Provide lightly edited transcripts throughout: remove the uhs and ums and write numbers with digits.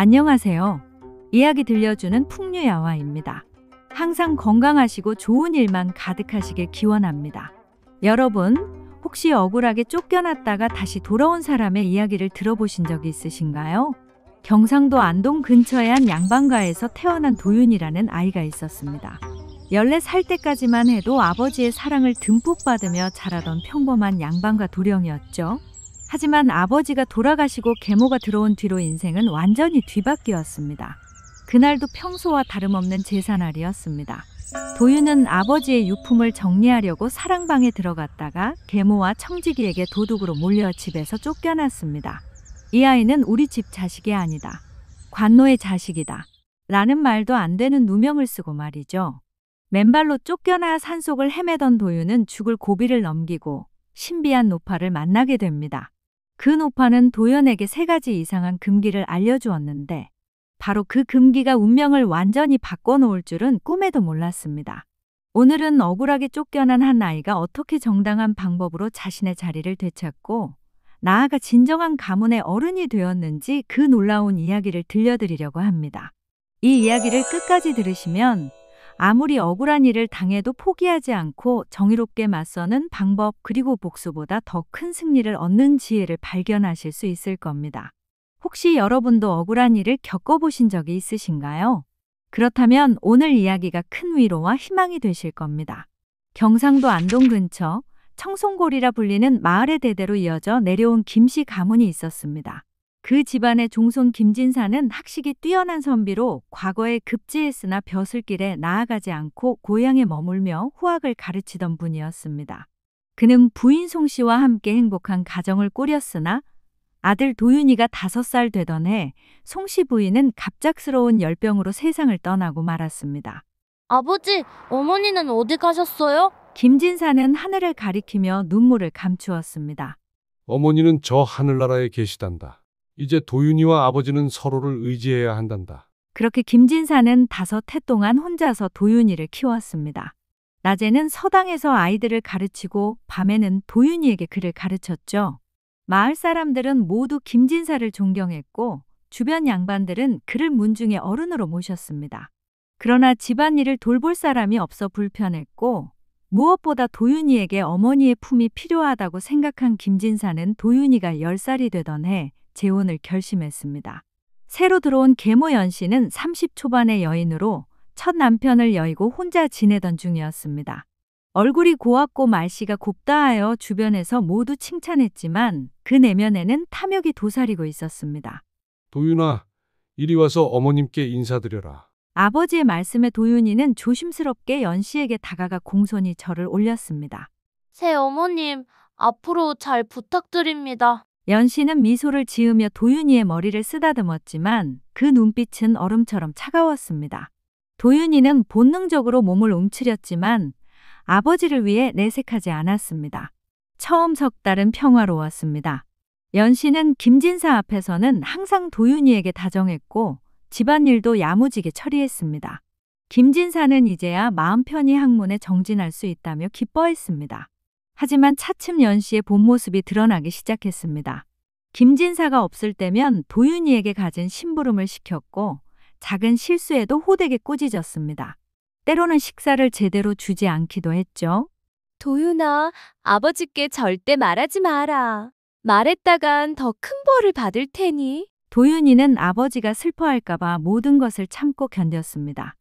안녕하세요. 이야기 들려주는 풍류야화입니다. 항상 건강하시고 좋은 일만 가득하시길 기원합니다. 여러분, 혹시 억울하게 쫓겨났다가 다시 돌아온 사람의 이야기를 들어보신 적이 있으신가요? 경상도 안동 근처의 한 양반가에서 태어난 도윤이라는 아이가 있었습니다. 14살 때까지만 해도 아버지의 사랑을 듬뿍 받으며 자라던 평범한 양반가 도령이었죠. 하지만 아버지가 돌아가시고 계모가 들어온 뒤로 인생은 완전히 뒤바뀌었습니다. 그날도 평소와 다름없는 제사날이었습니다. 도윤은 아버지의 유품을 정리하려고 사랑방에 들어갔다가 계모와 청지기에게 도둑으로 몰려 집에서 쫓겨났습니다. 이 아이는 우리 집 자식이 아니다. 관노의 자식이다. 라는 말도 안 되는 누명을 쓰고 말이죠. 맨발로 쫓겨나 산속을 헤매던 도윤은 죽을 고비를 넘기고 신비한 노파를 만나게 됩니다. 그 노파는 도윤에게 3가지 이상한 금기를 알려주었는데 바로 그 금기가 운명을 완전히 바꿔놓을 줄은 꿈에도 몰랐습니다. 오늘은 억울하게 쫓겨난 한 아이가 어떻게 정당한 방법으로 자신의 자리를 되찾고 나아가 진정한 가문의 어른이 되었는지 그 놀라운 이야기를 들려드리려고 합니다. 이 이야기를 끝까지 들으시면 아무리 억울한 일을 당해도 포기하지 않고 정의롭게 맞서는 방법 그리고 복수보다 더 큰 승리를 얻는 지혜를 발견하실 수 있을 겁니다. 혹시 여러분도 억울한 일을 겪어보신 적이 있으신가요? 그렇다면 오늘 이야기가 큰 위로와 희망이 되실 겁니다. 경상도 안동 근처 청송골이라 불리는 마을의 대대로 이어져 내려온 김씨 가문이 있었습니다. 그 집안의 종손 김진사는 학식이 뛰어난 선비로 과거에 급제했으나 벼슬길에 나아가지 않고 고향에 머물며 후학을 가르치던 분이었습니다. 그는 부인 송씨와 함께 행복한 가정을 꾸렸으나 아들 도윤이가 5살 되던 해 송씨 부인은 갑작스러운 열병으로 세상을 떠나고 말았습니다. 아버지, 어머니는 어디 가셨어요? 김진사는 하늘을 가리키며 눈물을 감추었습니다. 어머니는 저 하늘나라에 계시단다. 이제 도윤이와 아버지는 서로를 의지해야 한단다. 그렇게 김진사는 5해 동안 혼자서 도윤이를 키웠습니다. 낮에는 서당에서 아이들을 가르치고 밤에는 도윤이에게 글을 가르쳤죠. 마을 사람들은 모두 김진사를 존경했고 주변 양반들은 그를 문중의 어른으로 모셨습니다. 그러나 집안일을 돌볼 사람이 없어 불편했고 무엇보다 도윤이에게 어머니의 품이 필요하다고 생각한 김진사는 도윤이가 10살이 되던 해 재혼을 결심했습니다. 새로 들어온 계모 연씨는 30 초반의 여인으로 첫 남편을 여의고 혼자 지내던 중이었습니다. 얼굴이 고왔고 말씨가 곱다 하여 주변에서 모두 칭찬했지만 그 내면에는 탐욕이 도사리고 있었습니다. 도윤아, 이리 와서 어머님께 인사드려라. 아버지의 말씀에 도윤이는 조심스럽게 연씨에게 다가가 공손히 절을 올렸습니다. 새어머님, 앞으로 잘 부탁드립니다. 연씨는 미소를 지으며 도윤이의 머리를 쓰다듬었지만 그 눈빛은 얼음처럼 차가웠습니다. 도윤이는 본능적으로 몸을 움츠렸지만 아버지를 위해 내색하지 않았습니다. 처음 석 달은 평화로웠습니다. 연씨는 김진사 앞에서는 항상 도윤이에게 다정했고 집안일도 야무지게 처리했습니다. 김진사는 이제야 마음 편히 학문에 정진할 수 있다며 기뻐했습니다. 하지만 차츰 연씨의 본 모습이 드러나기 시작했습니다. 김진사가 없을 때면 도윤이에게 갖은 심부름을 시켰고 작은 실수에도 호되게 꾸짖었습니다. 때로는 식사를 제대로 주지 않기도 했죠. 도윤아, 아버지께 절대 말하지 마라. 말했다간 더 큰 벌을 받을 테니. 도윤이는 아버지가 슬퍼할까봐 모든 것을 참고 견뎠습니다.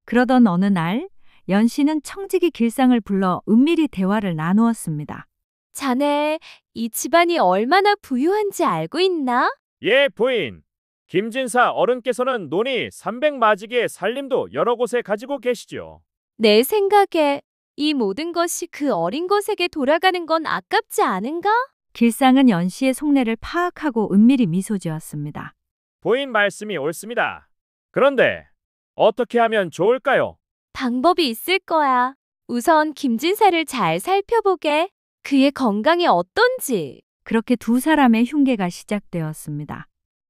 그러던 어느 날 연씨는 청지기 길상을 불러 은밀히 대화를 나누었습니다. 자네, 이 집안이 얼마나 부유한지 알고 있나? 예, 부인. 김진사 어른께서는 논이 300마지기의 살림도 여러 곳에 가지고 계시죠. 내 생각에 이 모든 것이 그 어린 것에게 돌아가는 건 아깝지 않은가? 길상은 연씨의 속내를 파악하고 은밀히 미소 지었습니다. 부인 말씀이 옳습니다. 그런데 어떻게 하면 좋을까요? 방법이 있을 거야. 우선 김진사를 잘 살펴보게. 그의 건강이 어떤지. 그렇게 두 사람의 흉계가 시작되었습니다.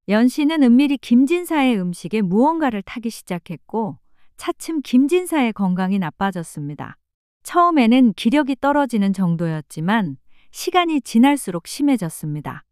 연씨는 은밀히 김진사의 음식에 무언가를 타기 시작했고 차츰 김진사의 건강이 나빠졌습니다. 처음에는 기력이 떨어지는 정도였지만 시간이 지날수록 심해졌습니다.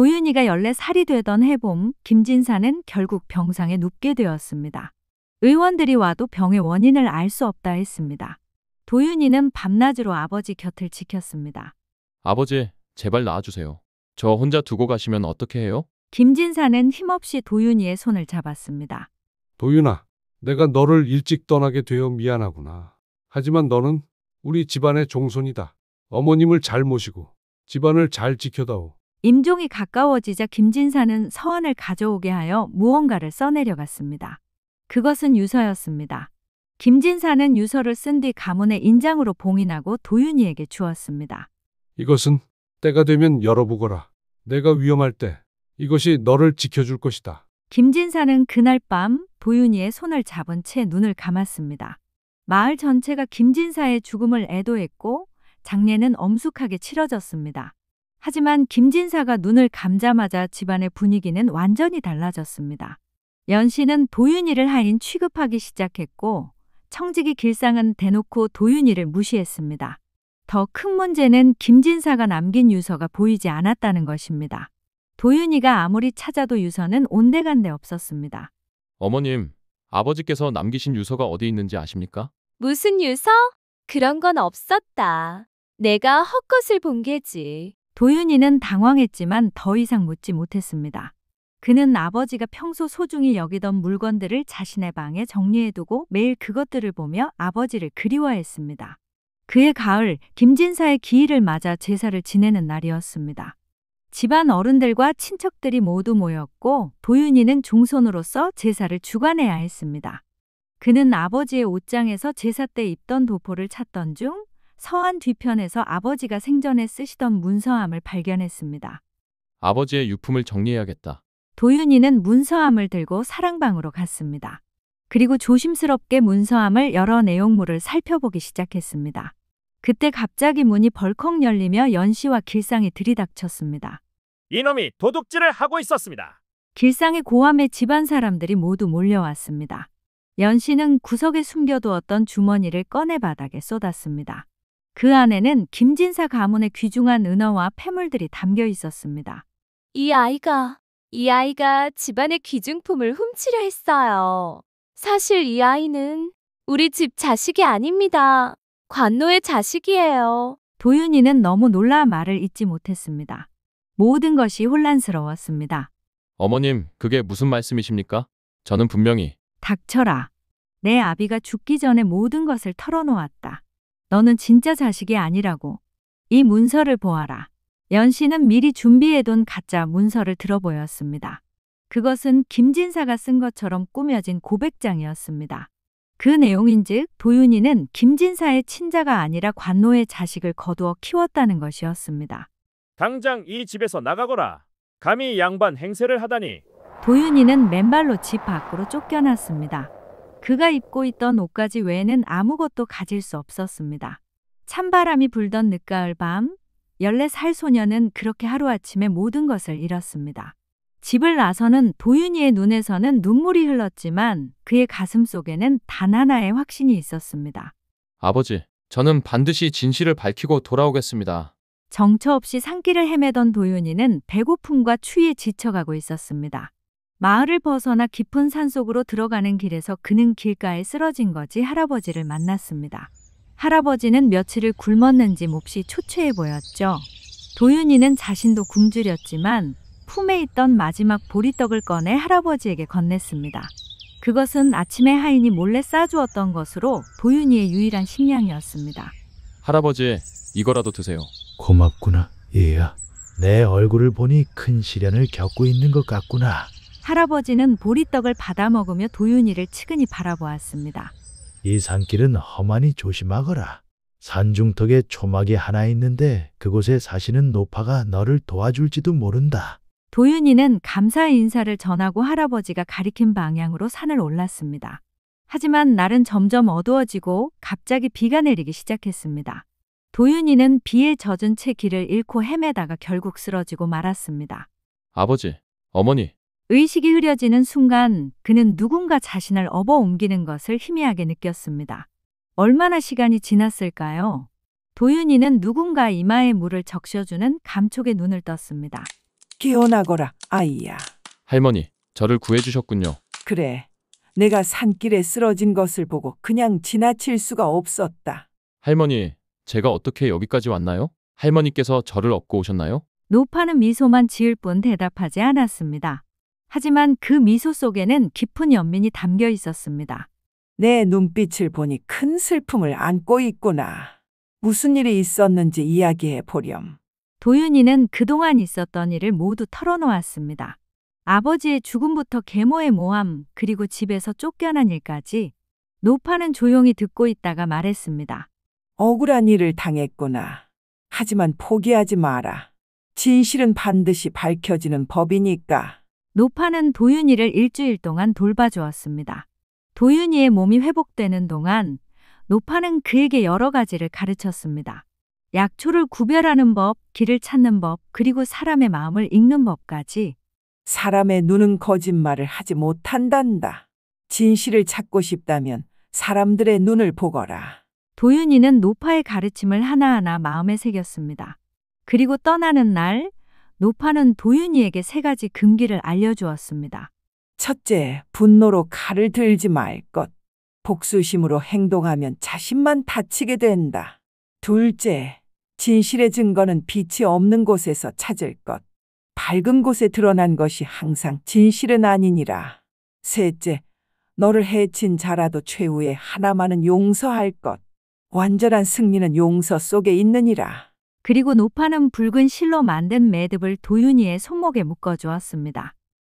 도윤이가 14살이 되던 해봄, 김진사는 결국 병상에 눕게 되었습니다. 의원들이 와도 병의 원인을 알 수 없다 했습니다. 도윤이는 밤낮으로 아버지 곁을 지켰습니다. 아버지, 제발 나와주세요. 저 혼자 두고 가시면 어떻게 해요? 김진사는 힘없이 도윤이의 손을 잡았습니다. 도윤아, 내가 너를 일찍 떠나게 되어 미안하구나. 하지만 너는 우리 집안의 종손이다. 어머님을 잘 모시고 집안을 잘 지켜다오. 임종이 가까워지자 김진사는 서한을 가져오게 하여 무언가를 써내려갔습니다. 그것은 유서였습니다. 김진사는 유서를 쓴 뒤 가문의 인장으로 봉인하고 도윤이에게 주었습니다. 이것은 때가 되면 열어보거라. 내가 위험할 때 이것이 너를 지켜줄 것이다. 김진사는 그날 밤 도윤이의 손을 잡은 채 눈을 감았습니다. 마을 전체가 김진사의 죽음을 애도했고 장례는 엄숙하게 치러졌습니다. 하지만 김진사가 눈을 감자마자 집안의 분위기는 완전히 달라졌습니다. 연씨는 도윤이를 하인 취급하기 시작했고 청지기 길상은 대놓고 도윤이를 무시했습니다. 더 큰 문제는 김진사가 남긴 유서가 보이지 않았다는 것입니다. 도윤이가 아무리 찾아도 유서는 온데간데 없었습니다. 어머님, 아버지께서 남기신 유서가 어디 있는지 아십니까? 무슨 유서? 그런 건 없었다. 내가 헛것을 본 게지. 도윤이는 당황했지만 더 이상 묻지 못했습니다. 그는 아버지가 평소 소중히 여기던 물건들을 자신의 방에 정리해두고 매일 그것들을 보며 아버지를 그리워했습니다. 그해 가을, 김진사의 기일을 맞아 제사를 지내는 날이었습니다. 집안 어른들과 친척들이 모두 모였고 도윤이는 종손으로서 제사를 주관해야 했습니다. 그는 아버지의 옷장에서 제사 때 입던 도포를 찾던 중 서한 뒤편에서 아버지가 생전에 쓰시던 문서함을 발견했습니다. 아버지의 유품을 정리해야겠다. 도윤이는 문서함을 들고 사랑방으로 갔습니다. 그리고 조심스럽게 문서함을 열어 내용물을 살펴보기 시작했습니다. 그때 갑자기 문이 벌컥 열리며 연씨와 길상이 들이닥쳤습니다. 이놈이 도둑질을 하고 있었습니다. 길상의 고함에 집안 사람들이 모두 몰려왔습니다. 연씨는 구석에 숨겨두었던 주머니를 꺼내 바닥에 쏟았습니다. 그 안에는 김진사 가문의 귀중한 은어와 폐물들이 담겨 있었습니다. 이 아이가 집안의 귀중품을 훔치려 했어요. 사실 이 아이는 우리 집 자식이 아닙니다. 관노의 자식이에요. 도윤이는 너무 놀라 말을 잇지 못했습니다. 모든 것이 혼란스러웠습니다. 어머님, 그게 무슨 말씀이십니까? 저는 분명히 닥쳐라. 내 아비가 죽기 전에 모든 것을 털어놓았다. 너는 진짜 자식이 아니라고. 이 문서를 보아라. 연씨는 미리 준비해둔 가짜 문서를 들어보였습니다. 그것은 김진사가 쓴 것처럼 꾸며진 고백장이었습니다. 그 내용인즉 도윤이는 김진사의 친자가 아니라 관노의 자식을 거두어 키웠다는 것이었습니다. 당장 이 집에서 나가거라. 감히 양반 행세를 하다니. 도윤이는 맨발로 집 밖으로 쫓겨났습니다. 그가 입고 있던 옷가지 외에는 아무것도 가질 수 없었습니다. 찬바람이 불던 늦가을 밤, 14살 소녀는 그렇게 하루아침에 모든 것을 잃었습니다. 집을 나서는 도윤이의 눈에서는 눈물이 흘렀지만 그의 가슴 속에는 단 하나의 확신이 있었습니다. 아버지, 저는 반드시 진실을 밝히고 돌아오겠습니다. 정처 없이 산길을 헤매던 도윤이는 배고픔과 추위에 지쳐가고 있었습니다. 마을을 벗어나 깊은 산속으로 들어가는 길에서 그는 길가에 쓰러진 거지 할아버지를 만났습니다. 할아버지는 며칠을 굶었는지 몹시 초췌해 보였죠. 도윤이는 자신도 굶주렸지만 품에 있던 마지막 보리떡을 꺼내 할아버지에게 건넸습니다. 그것은 아침에 하인이 몰래 싸주었던 것으로 도윤이의 유일한 식량이었습니다. 할아버지, 이거라도 드세요. 고맙구나, 얘야. 내 얼굴을 보니 큰 시련을 겪고 있는 것 같구나. 할아버지는 보리떡을 받아 먹으며 도윤이를 측은히 바라보았습니다. 이 산길은 험하니 조심하거라. 산중턱에 초막이 하나 있는데 그곳에 사시는 노파가 너를 도와줄지도 모른다. 도윤이는 감사의 인사를 전하고 할아버지가 가리킨 방향으로 산을 올랐습니다. 하지만 날은 점점 어두워지고 갑자기 비가 내리기 시작했습니다. 도윤이는 비에 젖은 채 길을 잃고 헤매다가 결국 쓰러지고 말았습니다. 아버지, 어머니. 의식이 흐려지는 순간 그는 누군가 자신을 업어옮기는 것을 희미하게 느꼈습니다. 얼마나 시간이 지났을까요? 도윤이는 누군가 이마에 물을 적셔주는 감촉에 눈을 떴습니다. 깨어나거라, 아이야. 할머니, 저를 구해주셨군요. 그래, 내가 산길에 쓰러진 것을 보고 그냥 지나칠 수가 없었다. 할머니, 제가 어떻게 여기까지 왔나요? 할머니께서 저를 업고 오셨나요? 노파는 미소만 지을 뿐 대답하지 않았습니다. 하지만 그 미소 속에는 깊은 연민이 담겨 있었습니다. 내 눈빛을 보니 큰 슬픔을 안고 있구나. 무슨 일이 있었는지 이야기해 보렴. 도윤이는 그동안 있었던 일을 모두 털어놓았습니다. 아버지의 죽음부터 계모의 모함, 그리고 집에서 쫓겨난 일까지 노파는 조용히 듣고 있다가 말했습니다. 억울한 일을 당했구나. 하지만 포기하지 마라. 진실은 반드시 밝혀지는 법이니까. 노파는 도윤이를 일주일 동안 돌봐주었습니다. 도윤이의 몸이 회복되는 동안 노파는 그에게 여러 가지를 가르쳤습니다. 약초를 구별하는 법, 길을 찾는 법, 그리고 사람의 마음을 읽는 법까지. 사람의 눈은 거짓말을 하지 못한단다. 진실을 찾고 싶다면 사람들의 눈을 보거라. 도윤이는 노파의 가르침을 하나하나 마음에 새겼습니다. 그리고 떠나는 날, 노파는 도윤이에게 3가지 금기를 알려주었습니다. 첫째, 분노로 칼을 들지 말 것. 복수심으로 행동하면 자신만 다치게 된다. 둘째, 진실의 증거는 빛이 없는 곳에서 찾을 것. 밝은 곳에 드러난 것이 항상 진실은 아니니라. 셋째, 너를 해친 자라도 최후에 하나만은 용서할 것. 완전한 승리는 용서 속에 있느니라. 그리고 노파는 붉은 실로 만든 매듭을 도윤이의 손목에 묶어주었습니다.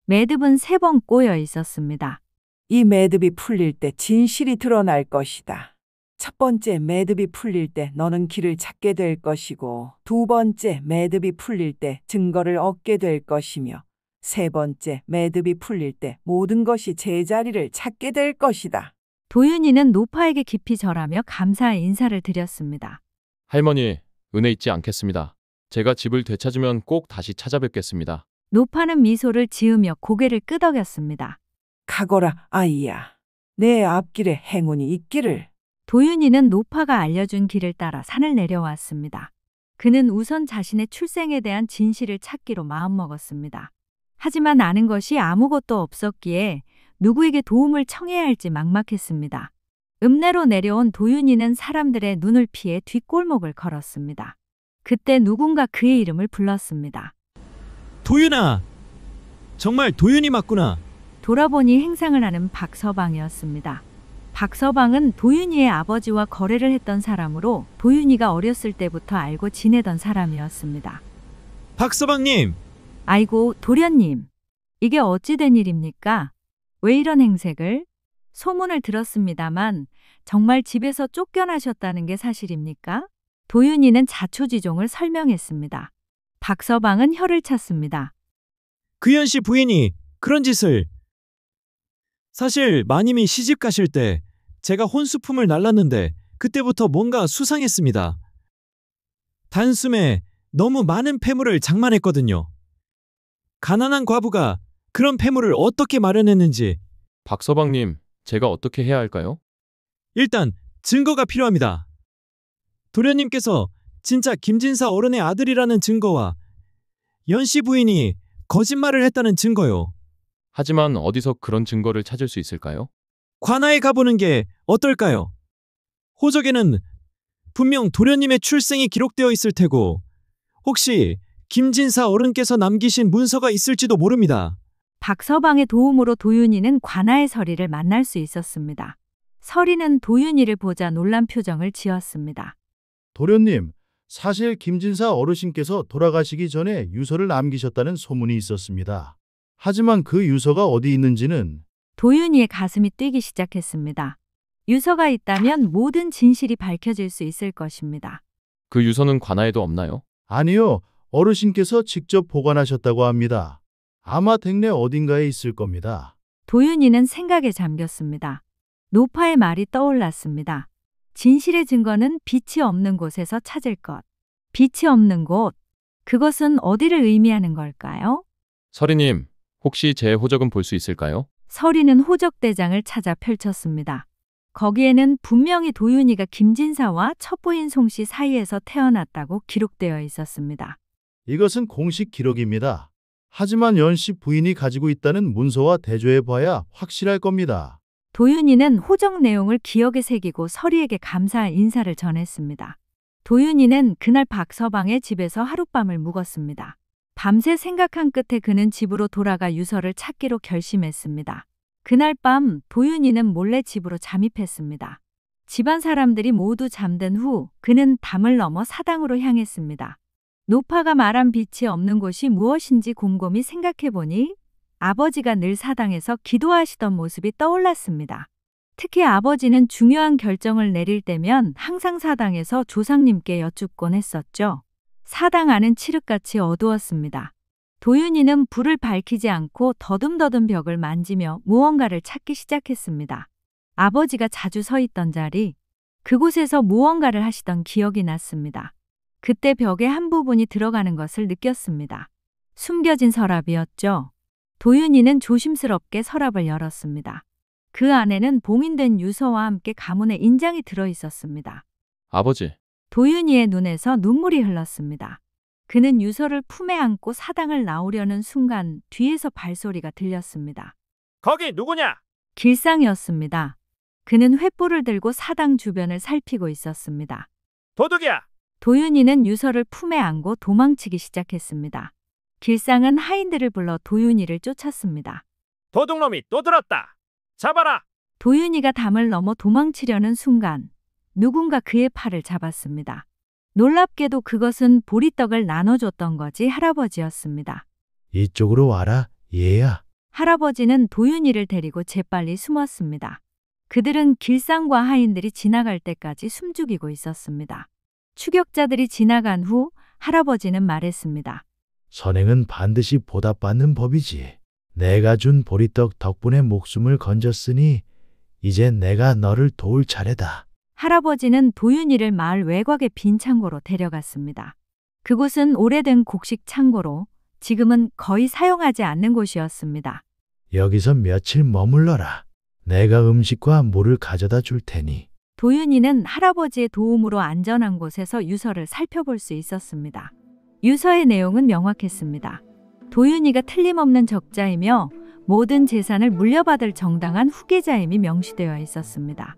매듭은 3번 꼬여 있었습니다. 이 매듭이 풀릴 때 진실이 드러날 것이다. 첫 번째 매듭이 풀릴 때 너는 길을 찾게 될 것이고, 두 번째 매듭이 풀릴 때 증거를 얻게 될 것이며, 세 번째 매듭이 풀릴 때 모든 것이 제자리를 찾게 될 것이다. 도윤이는 노파에게 깊이 절하며 감사의 인사를 드렸습니다. 할머니, 은혜 잊지 않겠습니다. 제가 집을 되찾으면 꼭 다시 찾아뵙겠습니다. 노파는 미소를 지으며 고개를 끄덕였습니다. 가거라, 아이야. 내 앞길에 행운이 있기를. 도윤이는 노파가 알려준 길을 따라 산을 내려왔습니다. 그는 우선 자신의 출생에 대한 진실을 찾기로 마음먹었습니다. 하지만 아는 것이 아무것도 없었기에 누구에게 도움을 청해야 할지 막막했습니다. 읍내로 내려온 도윤이는 사람들의 눈을 피해 뒷골목을 걸었습니다. 그때 누군가 그의 이름을 불렀습니다. 도윤아! 정말 도윤이 맞구나. 돌아보니 행상을 하는 박서방이었습니다. 박서방은 도윤이의 아버지와 거래를 했던 사람으로 도윤이가 어렸을 때부터 알고 지내던 사람이었습니다. 박서방님! 아이고, 도련님. 이게 어찌 된 일입니까? 왜 이런 행색을? 소문을 들었습니다만 정말 집에서 쫓겨나셨다는 게 사실입니까? 도윤이는 자초지종을 설명했습니다. 박서방은 혀를 찼습니다. 그현 씨 부인이 그런 짓을... 사실 마님이 시집 가실 때 제가 혼수품을 날랐는데 그때부터 뭔가 수상했습니다. 단숨에 너무 많은 폐물을 장만했거든요. 가난한 과부가 그런 폐물을 어떻게 마련했는지. 박서방님, 제가 어떻게 해야 할까요? 일단 증거가 필요합니다. 도련님께서 진짜 김진사 어른의 아들이라는 증거와 연씨 부인이 거짓말을 했다는 증거요. 하지만 어디서 그런 증거를 찾을 수 있을까요? 관아에 가보는 게 어떨까요? 호적에는 분명 도련님의 출생이 기록되어 있을 테고 혹시 김진사 어른께서 남기신 문서가 있을지도 모릅니다. 박서방의 도움으로 도윤이는 관아의 서리를 만날 수 있었습니다. 서리는 도윤이를 보자 놀란 표정을 지었습니다. 도련님, 사실 김진사 어르신께서 돌아가시기 전에 유서를 남기셨다는 소문이 있었습니다. 하지만 그 유서가 어디 있는지는... 도윤이의 가슴이 뛰기 시작했습니다. 유서가 있다면 모든 진실이 밝혀질 수 있을 것입니다. 그 유서는 관아에도 없나요? 아니요, 어르신께서 직접 보관하셨다고 합니다. 아마 댁내 어딘가에 있을 겁니다. 도윤이는 생각에 잠겼습니다. 노파의 말이 떠올랐습니다. 진실의 증거는 빛이 없는 곳에서 찾을 것. 빛이 없는 곳. 그것은 어디를 의미하는 걸까요? 서리님, 혹시 제 호적은 볼 수 있을까요? 서리는 호적대장을 찾아 펼쳤습니다. 거기에는 분명히 도윤이가 김진사와 첩부인 송씨 사이에서 태어났다고 기록되어 있었습니다. 이것은 공식 기록입니다. 하지만 연 씨 부인이 가지고 있다는 문서와 대조해 봐야 확실할 겁니다. 도윤이는 호적 내용을 기억에 새기고 서리에게 감사한 인사를 전했습니다. 도윤이는 그날 박서방의 집에서 하룻밤을 묵었습니다. 밤새 생각한 끝에 그는 집으로 돌아가 유서를 찾기로 결심했습니다. 그날 밤 도윤이는 몰래 집으로 잠입했습니다. 집안 사람들이 모두 잠든 후 그는 담을 넘어 사당으로 향했습니다. 노파가 말한 빛이 없는 곳이 무엇인지 곰곰이 생각해보니 아버지가 늘 사당에서 기도하시던 모습이 떠올랐습니다. 특히 아버지는 중요한 결정을 내릴 때면 항상 사당에서 조상님께 여쭙곤 했었죠. 사당 안은 칠흑같이 어두웠습니다. 도윤이는 불을 밝히지 않고 더듬더듬 벽을 만지며 무언가를 찾기 시작했습니다. 아버지가 자주 서 있던 자리, 그곳에서 무언가를 하시던 기억이 났습니다. 그때 벽의 한 부분이 들어가는 것을 느꼈습니다. 숨겨진 서랍이었죠. 도윤이는 조심스럽게 서랍을 열었습니다. 그 안에는 봉인된 유서와 함께 가문의 인장이 들어 있었습니다. 아버지, 도윤이의 눈에서 눈물이 흘렀습니다. 그는 유서를 품에 안고 사당을 나오려는 순간 뒤에서 발소리가 들렸습니다. 거기 누구냐? 길상이었습니다. 그는 횃불을 들고 사당 주변을 살피고 있었습니다. 도둑이야! 도윤이는 유서를 품에 안고 도망치기 시작했습니다. 길상은 하인들을 불러 도윤이를 쫓았습니다. 도둑놈이 또 들었다! 잡아라! 도윤이가 담을 넘어 도망치려는 순간 누군가 그의 팔을 잡았습니다. 놀랍게도 그것은 보리떡을 나눠줬던 거지 할아버지였습니다. 이쪽으로 와라, 얘야. 할아버지는 도윤이를 데리고 재빨리 숨었습니다. 그들은 길상과 하인들이 지나갈 때까지 숨죽이고 있었습니다. 추격자들이 지나간 후 할아버지는 말했습니다. 선행은 반드시 보답받는 법이지. 내가 준 보리떡 덕분에 목숨을 건졌으니 이제 내가 너를 도울 차례다. 할아버지는 도윤이를 마을 외곽의 빈 창고로 데려갔습니다. 그곳은 오래된 곡식 창고로 지금은 거의 사용하지 않는 곳이었습니다. 여기서 며칠 머물러라. 내가 음식과 물을 가져다 줄 테니. 도윤이는 할아버지의 도움으로 안전한 곳에서 유서를 살펴볼 수 있었습니다. 유서의 내용은 명확했습니다. 도윤이가 틀림없는 적자이며 모든 재산을 물려받을 정당한 후계자임이 명시되어 있었습니다.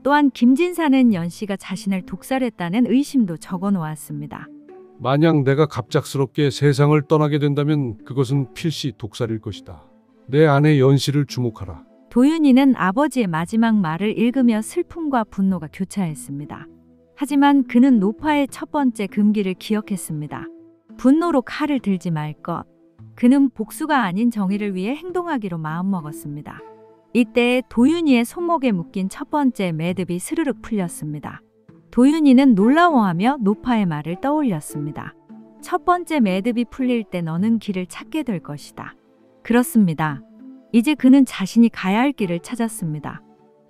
또한 김진사는 연씨가 자신을 독살했다는 의심도 적어 놓았습니다. 만약 내가 갑작스럽게 세상을 떠나게 된다면 그것은 필시 독살일 것이다. 내 아내 연씨를 주목하라. 도윤이는 아버지의 마지막 말을 읽으며 슬픔과 분노가 교차했습니다. 하지만 그는 노파의 첫 번째 금기를 기억했습니다. 분노로 칼을 들지 말 것. 그는 복수가 아닌 정의를 위해 행동하기로 마음먹었습니다. 이때 도윤이의 손목에 묶인 첫 번째 매듭이 스르륵 풀렸습니다. 도윤이는 놀라워하며 노파의 말을 떠올렸습니다. 첫 번째 매듭이 풀릴 때 너는 길을 찾게 될 것이다. 그렇습니다. 이제 그는 자신이 가야 할 길을 찾았습니다.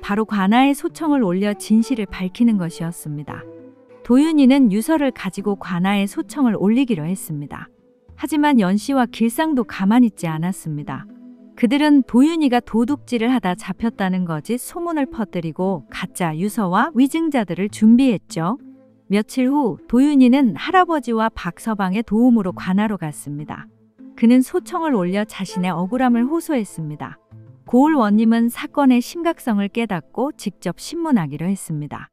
바로 관아의 소청을 올려 진실을 밝히는 것이었습니다. 도윤이는 유서를 가지고 관아의 소청을 올리기로 했습니다. 하지만 연씨와 길상도 가만히 있지 않았습니다. 그들은 도윤이가 도둑질을 하다 잡혔다는 거짓 소문을 퍼뜨리고 가짜 유서와 위증자들을 준비했죠. 며칠 후 도윤이는 할아버지와 박서방의 도움으로 관아로 갔습니다. 그는 소청을 올려 자신의 억울함을 호소했습니다. 고을 원님은 사건의 심각성을 깨닫고 직접 신문하기로 했습니다.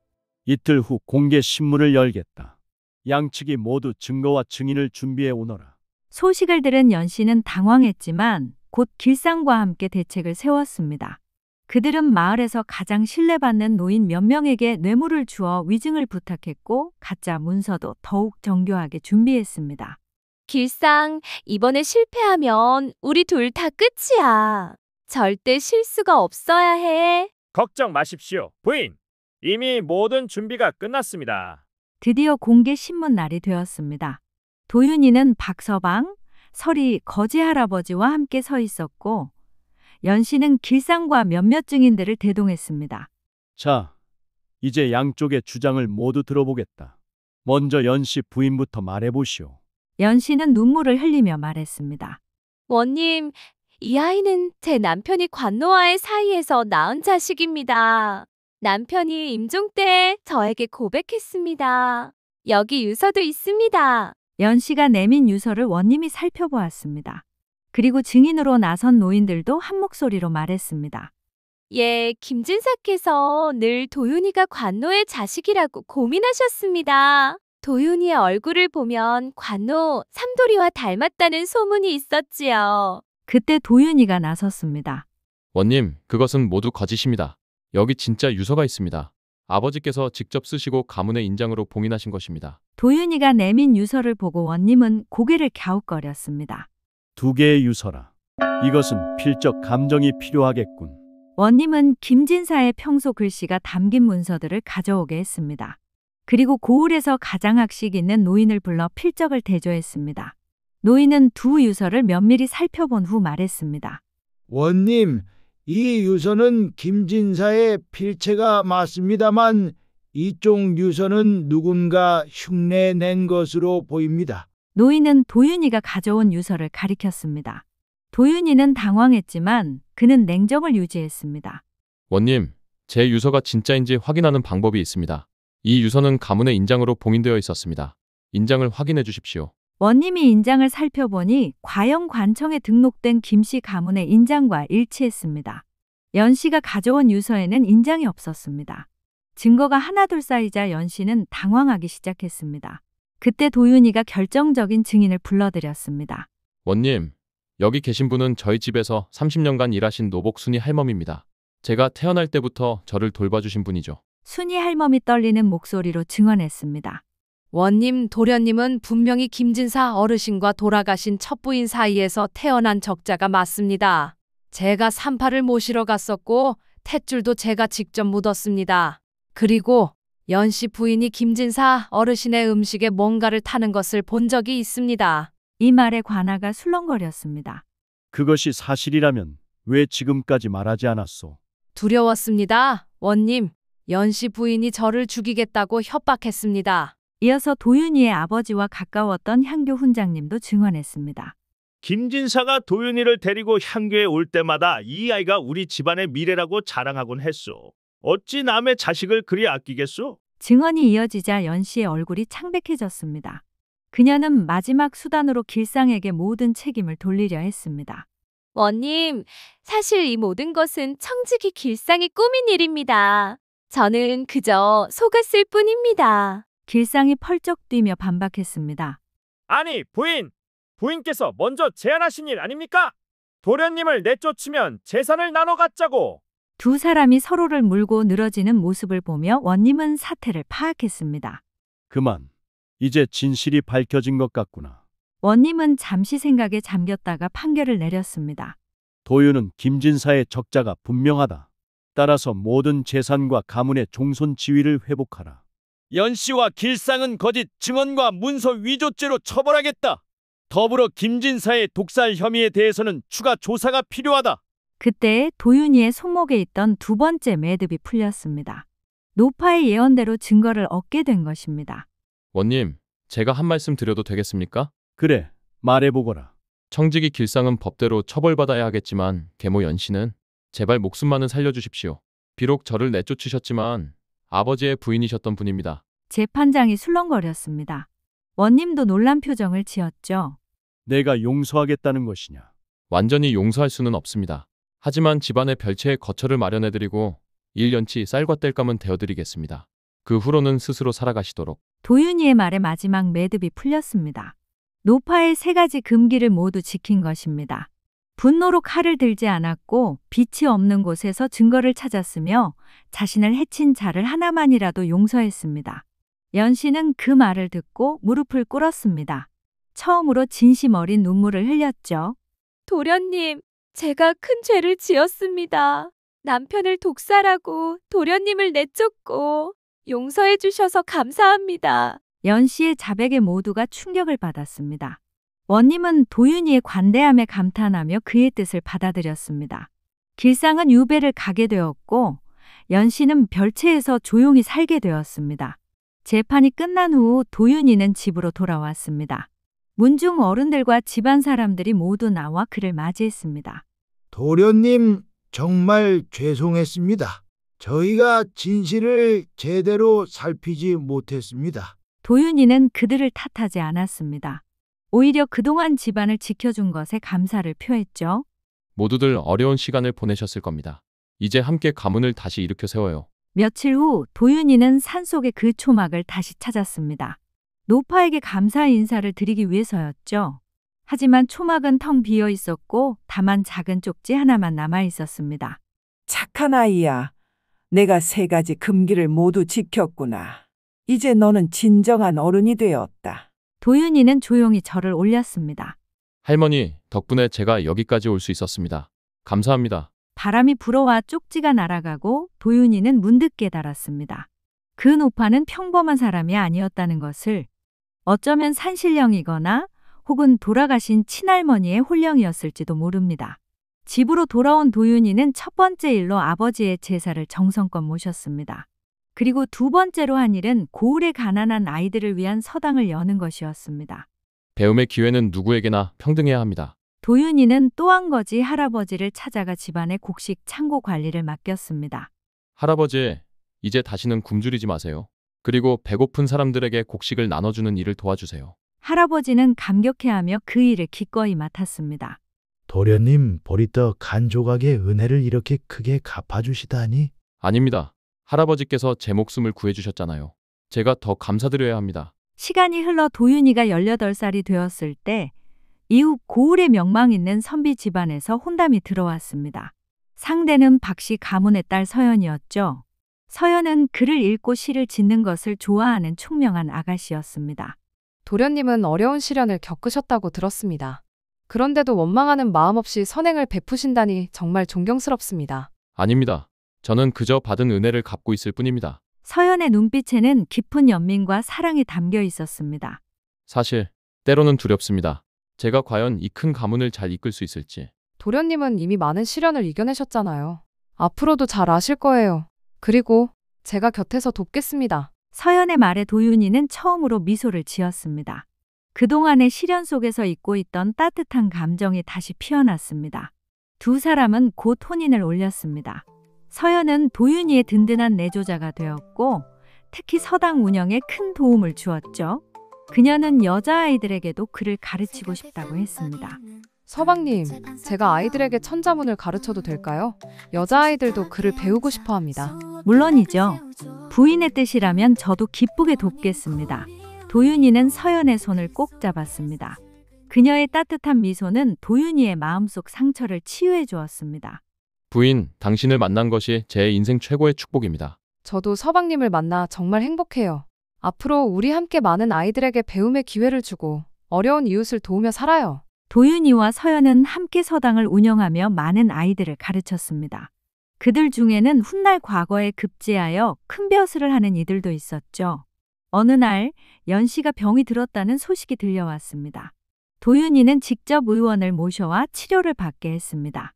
이틀 후 공개 신문을 열겠다. 양측이 모두 증거와 증인을 준비해 오너라. 소식을 들은 연씨는 당황했지만 곧 길상과 함께 대책을 세웠습니다. 그들은 마을에서 가장 신뢰받는 노인 몇 명에게 뇌물을 주어 위증을 부탁했고 가짜 문서도 더욱 정교하게 준비했습니다. 길상, 이번에 실패하면 우리 둘 다 끝이야. 절대 실수가 없어야 해. 걱정 마십시오, 부인. 이미 모든 준비가 끝났습니다. 드디어 공개 신문 날이 되었습니다. 도윤이는 박서방, 설이 거지 할아버지와 함께 서 있었고 연씨는 길상과 몇몇 증인들을 대동했습니다. 자, 이제 양쪽의 주장을 모두 들어보겠다. 먼저 연씨 부인부터 말해보시오. 연씨는 눈물을 흘리며 말했습니다. 원님, 이 아이는 제 남편이 관노와의 사이에서 낳은 자식입니다. 남편이 임종 때 저에게 고백했습니다. 여기 유서도 있습니다. 연씨가 내민 유서를 원님이 살펴보았습니다. 그리고 증인으로 나선 노인들도 한 목소리로 말했습니다. 예, 김진사께서 늘 도윤이가 관노의 자식이라고 고민하셨습니다. 도윤이의 얼굴을 보면 관노 삼돌이와 닮았다는 소문이 있었지요. 그때 도윤이가 나섰습니다. 원님, 그것은 모두 거짓입니다. 여기 진짜 유서가 있습니다. 아버지께서 직접 쓰시고 가문의 인장으로 봉인하신 것입니다. 도윤이가 내민 유서를 보고 원님은 고개를 갸웃거렸습니다. 2개의 유서라. 이것은 필적 감정이 필요하겠군. 원님은 김진사의 평소 글씨가 담긴 문서들을 가져오게 했습니다. 그리고 고을에서 가장 학식 있는 노인을 불러 필적을 대조했습니다. 노인은 두 유서를 면밀히 살펴본 후 말했습니다. 원님, 이 유서는 김진사의 필체가 맞습니다만 이쪽 유서는 누군가 흉내낸 것으로 보입니다. 노인은 도윤이가 가져온 유서를 가리켰습니다. 도윤이는 당황했지만 그는 냉정을 유지했습니다. 원님, 제 유서가 진짜인지 확인하는 방법이 있습니다. 이 유서는 가문의 인장으로 봉인되어 있었습니다. 인장을 확인해 주십시오. 원님이 인장을 살펴보니 과영 관청에 등록된 김씨 가문의 인장과 일치했습니다. 연씨가 가져온 유서에는 인장이 없었습니다. 증거가 하나둘 쌓이자 연씨는 당황하기 시작했습니다. 그때 도윤이가 결정적인 증인을 불러들였습니다. 원님, 여기 계신 분은 저희 집에서 30년간 일하신 노복순이 할멈입니다. 제가 태어날 때부터 저를 돌봐주신 분이죠. 순이 할멈이 떨리는 목소리로 증언했습니다. 원님, 도련님은 분명히 김진사 어르신과 돌아가신 첩부인 사이에서 태어난 적자가 맞습니다. 제가 산파를 모시러 갔었고 탯줄도 제가 직접 묻었습니다. 그리고 연씨 부인이 김진사 어르신의 음식에 뭔가를 타는 것을 본 적이 있습니다. 이 말에 관아가 술렁거렸습니다. 그것이 사실이라면 왜 지금까지 말하지 않았소? 두려웠습니다. 원님, 연씨 부인이 저를 죽이겠다고 협박했습니다. 이어서 도윤이의 아버지와 가까웠던 향교 훈장님도 증언했습니다. 김진사가 도윤이를 데리고 향교에 올 때마다 이 아이가 우리 집안의 미래라고 자랑하곤 했소. 어찌 남의 자식을 그리 아끼겠소? 증언이 이어지자 연씨의 얼굴이 창백해졌습니다. 그녀는 마지막 수단으로 길상에게 모든 책임을 돌리려 했습니다. 원님, 사실 이 모든 것은 청지기 길상이 꾸민 일입니다. 저는 그저 속았을 뿐입니다. 길상이 펄쩍 뛰며 반박했습니다. 아니, 부인께서 먼저 제안하신 일 아닙니까? 도련님을 내쫓으면 재산을 나눠 갖자고. 두 사람이 서로를 물고 늘어지는 모습을 보며 원님은 사태를 파악했습니다. 그만. 이제 진실이 밝혀진 것 같구나. 원님은 잠시 생각에 잠겼다가 판결을 내렸습니다. 도윤은 김진사의 적자가 분명하다. 따라서 모든 재산과 가문의 종손 지위를 회복하라. 연씨와 길상은 거짓 증언과 문서 위조죄로 처벌하겠다. 더불어 김진사의 독살 혐의에 대해서는 추가 조사가 필요하다. 그때 도윤이의 손목에 있던 두 번째 매듭이 풀렸습니다. 노파의 예언대로 증거를 얻게 된 것입니다. 원님, 제가 한 말씀 드려도 되겠습니까? 그래, 말해보거라. 청지기 길상은 법대로 처벌받아야 하겠지만 계모 연씨는 제발 목숨만은 살려주십시오. 비록 저를 내쫓으셨지만 아버지의 부인이셨던 분입니다. 재판장이 술렁거렸습니다. 원님도 놀란 표정을 지었죠. 내가 용서하겠다는 것이냐? 완전히 용서할 수는 없습니다. 하지만 집안의 별채의 거처를 마련해드리고 1년치 쌀과 땔감은 대어드리겠습니다. 그 후로는 스스로 살아가시도록. 도윤이의 말에 마지막 매듭이 풀렸습니다. 노파의 세 가지 금기를 모두 지킨 것입니다. 분노로 칼을 들지 않았고 빛이 없는 곳에서 증거를 찾았으며 자신을 해친 자를 하나만이라도 용서했습니다. 연씨는 그 말을 듣고 무릎을 꿇었습니다. 처음으로 진심 어린 눈물을 흘렸죠. 도련님, 제가 큰 죄를 지었습니다. 남편을 독살하고 도련님을 내쫓고 용서해 주셔서 감사합니다. 연씨의 자백에 모두가 충격을 받았습니다. 원님은 도윤이의 관대함에 감탄하며 그의 뜻을 받아들였습니다. 길상은 유배를 가게 되었고 연씨는 별채에서 조용히 살게 되었습니다. 재판이 끝난 후 도윤이는 집으로 돌아왔습니다. 문중 어른들과 집안 사람들이 모두 나와 그를 맞이했습니다. 도련님, 정말 죄송했습니다. 저희가 진실을 제대로 살피지 못했습니다. 도윤이는 그들을 탓하지 않았습니다. 오히려 그동안 집안을 지켜준 것에 감사를 표했죠. 모두들 어려운 시간을 보내셨을 겁니다. 이제 함께 가문을 다시 일으켜 세워요. 며칠 후 도윤이는 산속의 그 초막을 다시 찾았습니다. 노파에게 감사 인사를 드리기 위해서였죠. 하지만 초막은 텅 비어 있었고 다만 작은 쪽지 하나만 남아 있었습니다. 착한 아이야. 내가 3가지 금기를 모두 지켰구나. 이제 너는 진정한 어른이 되었다. 도윤이는 조용히 절을 올렸습니다. 할머니, 덕분에 제가 여기까지 올 수 있었습니다. 감사합니다. 바람이 불어와 쪽지가 날아가고 도윤이는 문득 깨달았습니다. 그 노파는 평범한 사람이 아니었다는 것을, 어쩌면 산신령이거나 혹은 돌아가신 친할머니의 혼령이었을지도 모릅니다. 집으로 돌아온 도윤이는 첫 번째 일로 아버지의 제사를 정성껏 모셨습니다. 그리고 두 번째로 한 일은 고을의 가난한 아이들을 위한 서당을 여는 것이었습니다. 배움의 기회는 누구에게나 평등해야 합니다. 도윤이는 또 한 거지 할아버지를 찾아가 집안의 곡식 창고 관리를 맡겼습니다. 할아버지, 이제 다시는 굶주리지 마세요. 그리고 배고픈 사람들에게 곡식을 나눠주는 일을 도와주세요. 할아버지는 감격해하며 그 일을 기꺼이 맡았습니다. 도련님, 보리떡 한 조각의 은혜를 이렇게 크게 갚아주시다니. 아닙니다. 할아버지께서 제 목숨을 구해주셨잖아요. 제가 더 감사드려야 합니다. 시간이 흘러 도윤이가 18살이 되었을 때 이후 고을의 명망 있는 선비 집안에서 혼담이 들어왔습니다. 상대는 박씨 가문의 딸 서연이었죠. 서연은 글을 읽고 시를 짓는 것을 좋아하는 총명한 아가씨였습니다. 도련님은 어려운 시련을 겪으셨다고 들었습니다. 그런데도 원망하는 마음 없이 선행을 베푸신다니 정말 존경스럽습니다. 아닙니다. 저는 그저 받은 은혜를 갚고 있을 뿐입니다. 서연의 눈빛에는 깊은 연민과 사랑이 담겨 있었습니다. 사실 때로는 두렵습니다. 제가 과연 이 큰 가문을 잘 이끌 수 있을지. 도련님은 이미 많은 시련을 이겨내셨잖아요. 앞으로도 잘 아실 거예요. 그리고 제가 곁에서 돕겠습니다. 서연의 말에 도윤이는 처음으로 미소를 지었습니다. 그동안의 시련 속에서 잊고 있던 따뜻한 감정이 다시 피어났습니다. 두 사람은 곧 혼인을 올렸습니다. 서연은 도윤이의 든든한 내조자가 되었고 특히 서당 운영에 큰 도움을 주었죠. 그녀는 여자아이들에게도 글을 가르치고 싶다고 했습니다. 서방님, 제가 아이들에게 천자문을 가르쳐도 될까요? 여자아이들도 글을 배우고 싶어 합니다. 물론이죠. 부인의 뜻이라면 저도 기쁘게 돕겠습니다. 도윤이는 서연의 손을 꼭 잡았습니다. 그녀의 따뜻한 미소는 도윤이의 마음속 상처를 치유해 주었습니다. 부인, 당신을 만난 것이 제 인생 최고의 축복입니다. 저도 서방님을 만나 정말 행복해요. 앞으로 우리 함께 많은 아이들에게 배움의 기회를 주고 어려운 이웃을 도우며 살아요. 도윤이와 서연은 함께 서당을 운영하며 많은 아이들을 가르쳤습니다. 그들 중에는 훗날 과거에 급제하여 큰 벼슬을 하는 이들도 있었죠. 어느 날 연씨가 병이 들었다는 소식이 들려왔습니다. 도윤이는 직접 의원을 모셔와 치료를 받게 했습니다.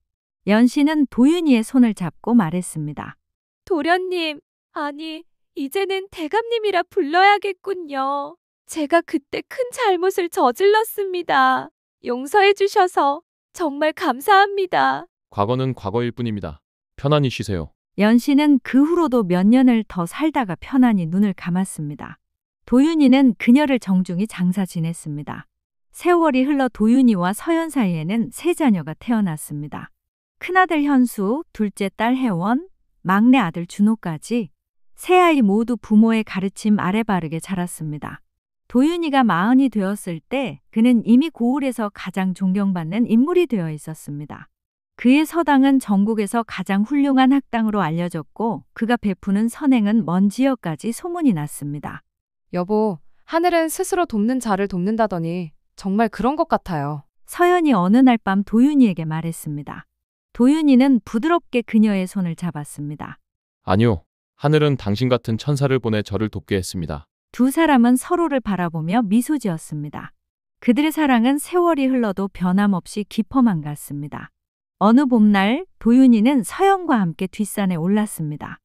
연씨는 도윤이의 손을 잡고 말했습니다. 도련님, 아니, 이제는 대감님이라 불러야겠군요. 제가 그때 큰 잘못을 저질렀습니다. 용서해 주셔서 정말 감사합니다. 과거는 과거일 뿐입니다. 편안히 쉬세요. 연씨는 그 후로도 몇 년을 더 살다가 편안히 눈을 감았습니다. 도윤이는 그녀를 정중히 장사 지냈습니다. 세월이 흘러 도윤이와 서연 사이에는 3자녀가 태어났습니다. 큰아들 현수, 둘째 딸 혜원, 막내 아들 준호까지 3아이 모두 부모의 가르침 아래 바르게 자랐습니다. 도윤이가 40이 되었을 때 그는 이미 고을에서 가장 존경받는 인물이 되어 있었습니다. 그의 서당은 전국에서 가장 훌륭한 학당으로 알려졌고 그가 베푸는 선행은 먼 지역까지 소문이 났습니다. 여보, 하늘은 스스로 돕는 자를 돕는다더니 정말 그런 것 같아요. 서연이 어느 날 밤 도윤이에게 말했습니다. 도윤이는 부드럽게 그녀의 손을 잡았습니다. 아니요. 하늘은 당신 같은 천사를 보내 저를 돕게 했습니다. 두 사람은 서로를 바라보며 미소 지었습니다. 그들의 사랑은 세월이 흘러도 변함없이 깊어만 갔습니다. 어느 봄날 도윤이는 서연과 함께 뒷산에 올랐습니다.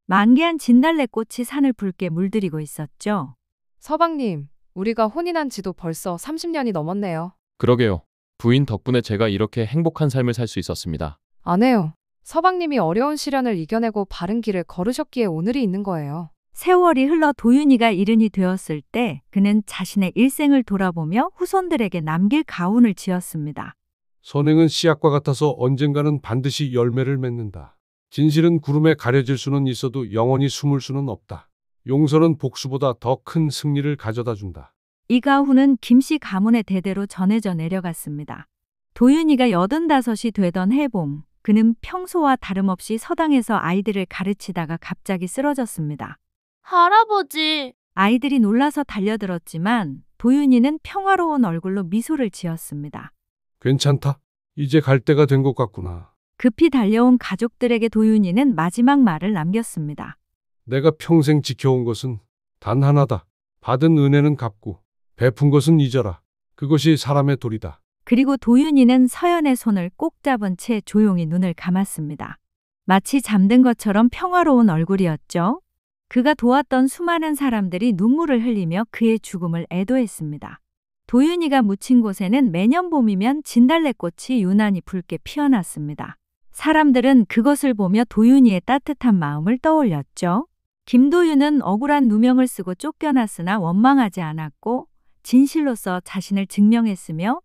만개한 진달래꽃이 산을 붉게 물들이고 있었죠. 서방님, 우리가 혼인한 지도 벌써 30년이 넘었네요. 그러게요. 부인 덕분에 제가 이렇게 행복한 삶을 살 수 있었습니다. 안 해요. 서방님이 어려운 시련을 이겨내고 바른 길을 걸으셨기에 오늘이 있는 거예요. 세월이 흘러 도윤이가 일흔이 되었을 때 그는 자신의 일생을 돌아보며 후손들에게 남길 가훈을 지었습니다. 선행은 씨앗과 같아서 언젠가는 반드시 열매를 맺는다. 진실은 구름에 가려질 수는 있어도 영원히 숨을 수는 없다. 용서는 복수보다 더 큰 승리를 가져다 준다. 이 가훈은 김씨 가문의 대대로 전해져 내려갔습니다. 도윤이가 85이 되던 해봄, 그는 평소와 다름없이 서당에서 아이들을 가르치다가 갑자기 쓰러졌습니다. 할아버지. 아이들이 놀라서 달려들었지만 도윤이는 평화로운 얼굴로 미소를 지었습니다. 괜찮다. 이제 갈 때가 된 것 같구나. 급히 달려온 가족들에게 도윤이는 마지막 말을 남겼습니다. 내가 평생 지켜온 것은 단 하나다. 받은 은혜는 갚고 베푼 것은 잊어라. 그것이 사람의 도리다. 그리고 도윤이는 서연의 손을 꼭 잡은 채 조용히 눈을 감았습니다. 마치 잠든 것처럼 평화로운 얼굴이었죠. 그가 도왔던 수많은 사람들이 눈물을 흘리며 그의 죽음을 애도했습니다. 도윤이가 묻힌 곳에는 매년 봄이면 진달래꽃이 유난히 붉게 피어났습니다. 사람들은 그것을 보며 도윤이의 따뜻한 마음을 떠올렸죠. 김도윤은 억울한 누명을 쓰고 쫓겨났으나 원망하지 않았고 진실로서 자신을 증명했으며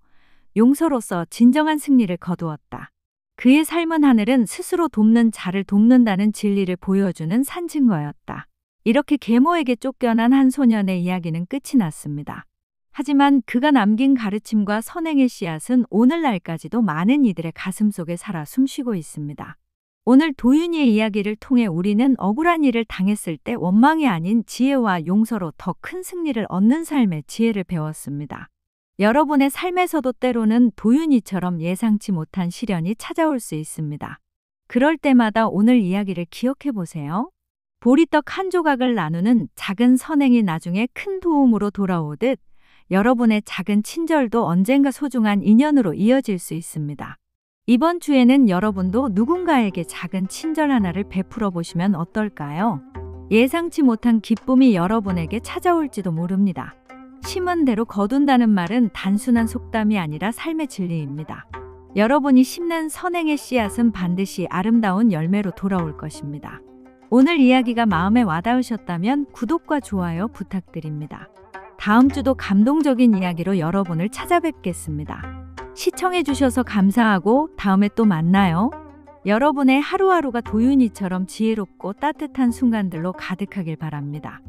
용서로서 진정한 승리를 거두었다. 그의 삶은 하늘은 스스로 돕는 자를 돕는다는 진리를 보여주는 산증거였다. 이렇게 계모에게 쫓겨난 한 소년의 이야기는 끝이 났습니다. 하지만 그가 남긴 가르침과 선행의 씨앗은 오늘날까지도 많은 이들의 가슴속에 살아 숨쉬고 있습니다. 오늘 도윤이의 이야기를 통해 우리는 억울한 일을 당했을 때 원망이 아닌 지혜와 용서로 더 큰 승리를 얻는 삶의 지혜를 배웠습니다. 여러분의 삶에서도 때로는 도윤이처럼 예상치 못한 시련이 찾아올 수 있습니다. 그럴 때마다 오늘 이야기를 기억해 보세요. 보리떡 한 조각을 나누는 작은 선행이 나중에 큰 도움으로 돌아오듯 여러분의 작은 친절도 언젠가 소중한 인연으로 이어질 수 있습니다. 이번 주에는 여러분도 누군가에게 작은 친절 하나를 베풀어 보시면 어떨까요? 예상치 못한 기쁨이 여러분에게 찾아올지도 모릅니다. 심은 대로 거둔다는 말은 단순한 속담이 아니라 삶의 진리입니다. 여러분이 심는 선행의 씨앗은 반드시 아름다운 열매로 돌아올 것입니다. 오늘 이야기가 마음에 와닿으셨다면 구독과 좋아요 부탁드립니다. 다음 주도 감동적인 이야기로 여러분을 찾아뵙겠습니다. 시청해주셔서 감사하고 다음에 또 만나요. 여러분의 하루하루가 도윤이처럼 지혜롭고 따뜻한 순간들로 가득하길 바랍니다.